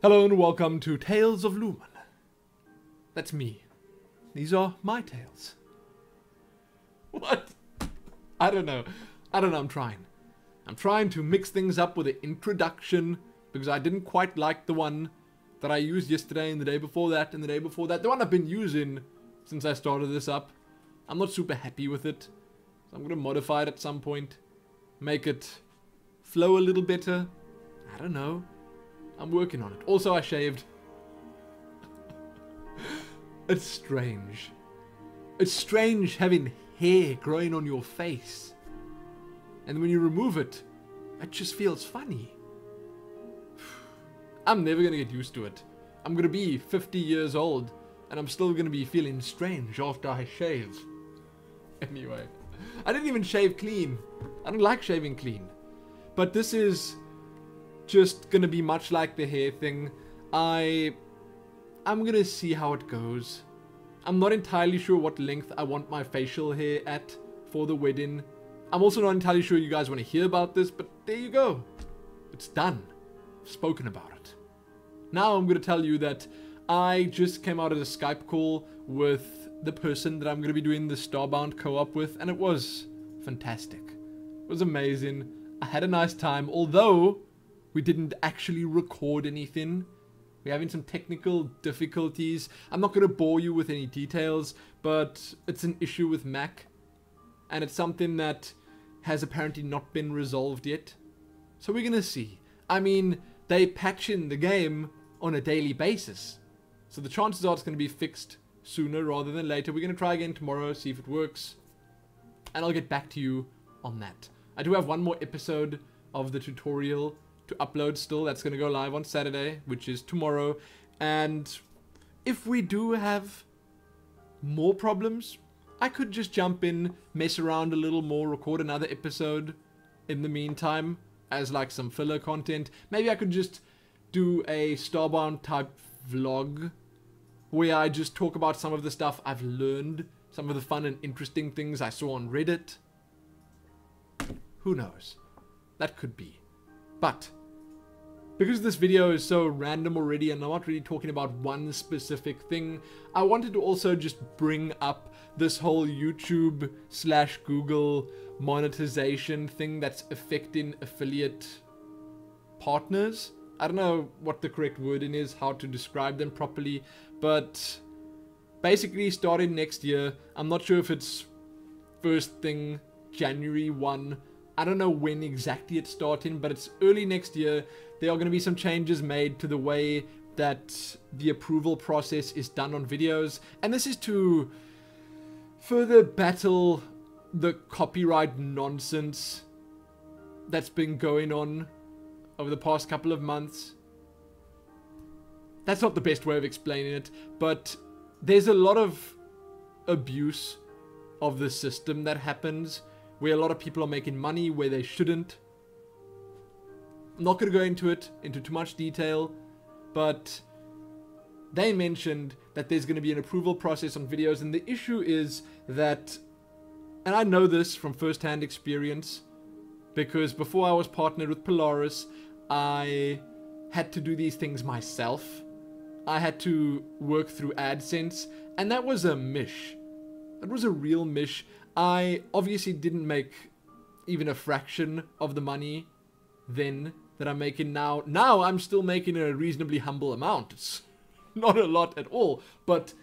Hello and welcome to Tales of Lumin. That's me. These are my tales. What? I don't know. I'm trying. I'm trying to mix things up with an introduction because I didn't quite like the one that I used yesterday and the day before that and the day before that. The one I've been using since I started this up. I'm not super happy with it. So I'm going to modify it at some point. Make it flow a little better. I don't know. I'm working on it. Also, I shaved. It's strange. It's strange having hair growing on your face. And when you remove it, it just feels funny. I'm never going to get used to it. I'm going to be 50 years old, and I'm still going to be feeling strange after I shave. Anyway, I didn't even shave clean. I don't like shaving clean. But this is just gonna be much like the hair thing. I'm gonna see how it goes. I'm not entirely sure what length I want my facial hair at for the wedding. I'm also not entirely sure you guys want to hear about this, but there you go. It's done. I've spoken about it. Now I'm gonna tell you that I just came out of a Skype call with the person that I'm gonna be doing the Starbound co-op with, and it was fantastic. It was amazing. I had a nice time, although we didn't actually record anything. We're having some technical difficulties. I'm not going to bore you with any details, but it's an issue with Mac. And it's something that has apparently not been resolved yet. So we're going to see. I mean, they patch in the game on a daily basis. So the chances are it's going to be fixed sooner rather than later. We're going to try again tomorrow, see if it works. And I'll get back to you on that. I do have one more episode of the tutorial to upload still. That's going to go live on Saturday, which is tomorrow. And if we do have more problems, I could just jump in, mess around a little more, record another episode in the meantime as like some filler content. Maybe I could just do a Starbound type vlog where I just talk about some of the stuff I've learned, some of the fun and interesting things I saw on Reddit. Who knows? That could be. But because this video is so random already and I'm not really talking about one specific thing, I wanted to also just bring up this whole YouTube / Google monetization thing that's affecting affiliate partners. I don't know what the correct wording is, how to describe them properly, but basically starting next year, I'm not sure if it's first thing January 1. I don't know when exactly it's starting, but it's early next year. There are going to be some changes made to the way that the approval process is done on videos. And this is to further battle the copyright nonsense that's been going on over the past couple of months. That's not the best way of explaining it, but there's a lot of abuse of the system that happens, where a lot of people are making money where they shouldn't. I'm not going to go into too much detail, but they mentioned that there's going to be an approval process on videos, and the issue is that, and I know this from first-hand experience, because before I was partnered with Polaris, I had to do these things myself. I had to work through AdSense, and that was a mish. That was a real mish. I obviously didn't make even a fraction of the money then that I'm making now. Now I'm still making a reasonably humble amount. It's not a lot at all. But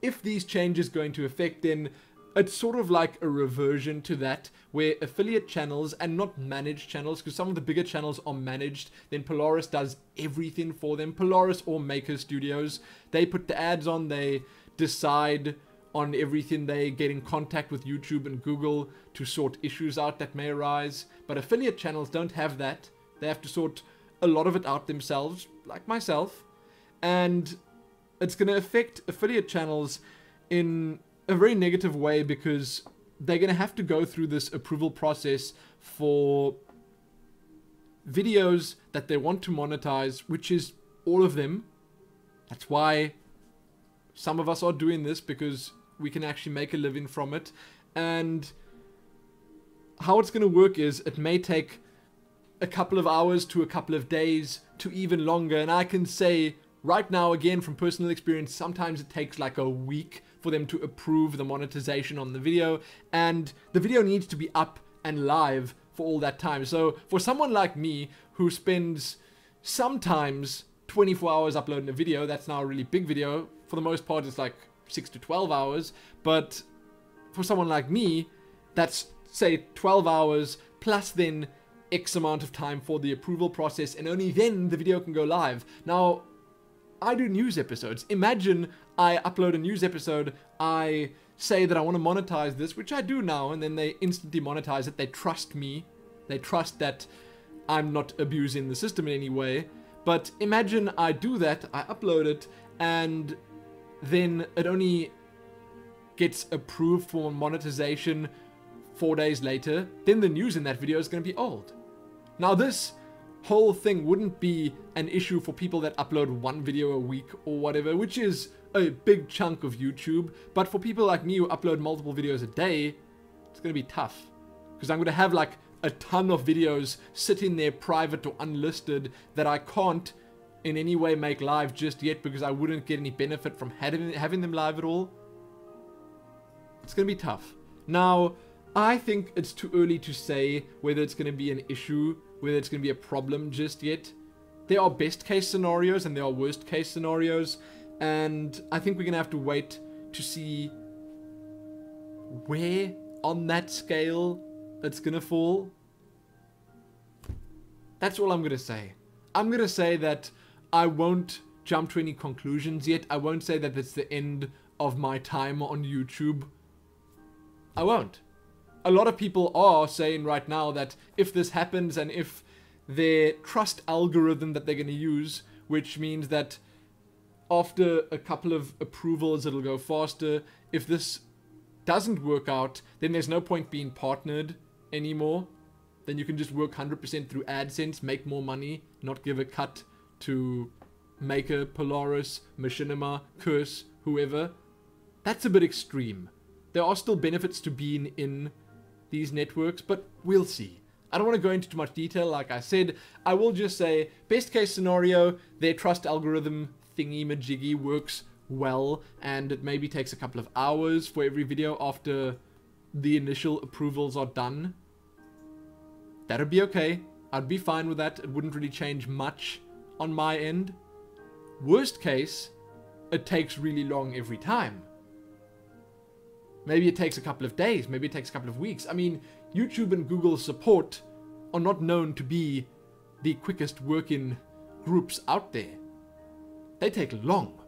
if these changes going to affect, then it's sort of like a reversion to that, where affiliate channels, and not managed channels, because some of the bigger channels are managed, then Polaris does everything for them. Polaris or Maker Studios, they put the ads on, they decide on everything, they get in contact with YouTube and Google to sort issues out that may arise. But affiliate channels don't have that. They have to sort a lot of it out themselves, like myself. And it's going to affect affiliate channels in a very negative way, because they're going to have to go through this approval process for videos that they want to monetize, which is all of them. That's why some of us are doing this, because we can actually make a living from it. And how it's going to work is, it may take a couple of hours to a couple of days to even longer. And I can say right now, again, from personal experience, sometimes it takes like a week for them to approve the monetization on the video. And the video needs to be up and live for all that time. So for someone like me who spends sometimes 24 hours uploading a video, that's now a really big video. For the most part, it's like 6 to 12 hours. But for someone like me, that's, say, 12 hours plus then X amount of time for the approval process, and only then the video can go live. Now, I do news episodes. Imagine I upload a news episode, I say that I want to monetize this, which I do now, and then they instantly monetize it. They trust me. They trust that I'm not abusing the system in any way. But imagine I do that, I upload it, and then it only gets approved for monetization 4 days later. Then the news in that video is going to be old. Now this whole thing wouldn't be an issue for people that upload one video a week or whatever, which is a big chunk of YouTube. But for people like me who upload multiple videos a day, it's going to be tough. Because I'm going to have like a ton of videos sitting there private or unlisted that I can't in any way make live just yet because I wouldn't get any benefit from having them live at all. It's going to be tough. Now, I think it's too early to say whether it's going to be an issue, whether it's going to be a problem just yet. There are best case scenarios and there are worst case scenarios, and I think we're going to have to wait to see where on that scale it's going to fall. That's all I'm going to say. I'm going to say that I won't jump to any conclusions yet. I won't say that it's the end of my time on YouTube. I won't. A lot of people are saying right now that if this happens and if their trust algorithm that they're going to use, which means that after a couple of approvals it'll go faster, if this doesn't work out, then there's no point being partnered anymore. Then you can just work 100% through AdSense, make more money, not give a cut to Maker, Polaris, Machinima, Curse, whoever. That's a bit extreme. There are still benefits to being in these networks, but we'll see. I don't want to go into too much detail, like I said. I will just say, best case scenario, their trust algorithm thingy-majiggy works well, and it maybe takes a couple of hours for every video after the initial approvals are done. That'd be okay. I'd be fine with that. It wouldn't really change much on my end. Worst case, it takes really long every time. Maybe it takes a couple of days, maybe it takes a couple of weeks. I mean, YouTube and Google support are not known to be the quickest working groups out there. They take long.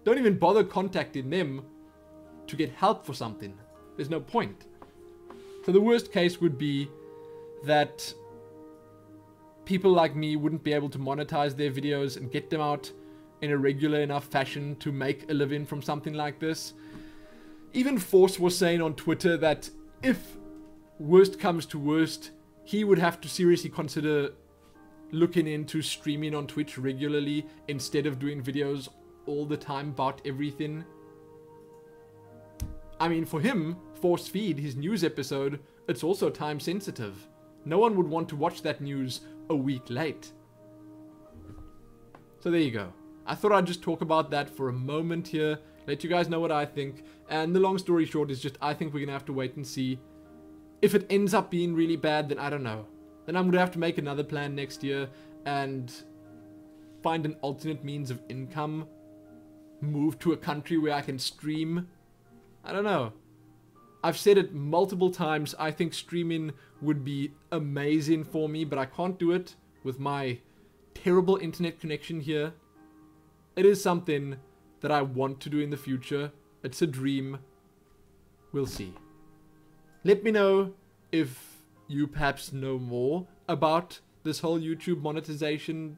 Don't even bother contacting them to get help for something. There's no point. So the worst case would be that people like me wouldn't be able to monetize their videos and get them out in a regular enough fashion to make a living from something like this. Even Force was saying on Twitter that if worst comes to worst, he would have to seriously consider looking into streaming on Twitch regularly instead of doing videos all the time about everything. I mean, for him, Force Feed, his news episode, it's also time sensitive. No one would want to watch that news a week late. So there you go. I thought I'd just talk about that for a moment here, let you guys know what I think. And the long story short is just, I think we're going to have to wait and see. If it ends up being really bad, then I don't know. Then I'm going to have to make another plan next year and find an alternate means of income. Move to a country where I can stream. I don't know. I've said it multiple times. I think streaming would be amazing for me, but I can't do it with my terrible internet connection here. It is something that I want to do in the future. It's a dream. We'll see. Let me know if you perhaps know more about this whole YouTube monetization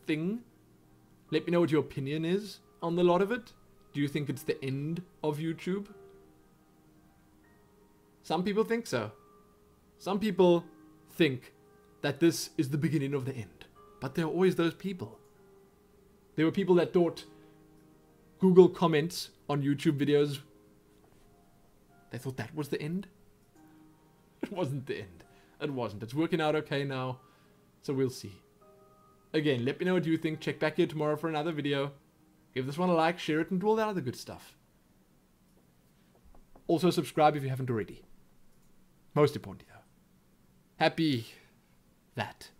thing. Let me know what your opinion is on the lot of it. Do you think it's the end of YouTube? Some people think so. Some people think that this is the beginning of the end. But there are always those people. There were people that thought Google comments on YouTube videos, they thought that was the end. It wasn't the end. It wasn't. It's working out okay now. So we'll see. Again, let me know what you think. Check back here tomorrow for another video. Give this one a like, share it, and do all that other good stuff. Also subscribe if you haven't already. Most importantly though. Happy that.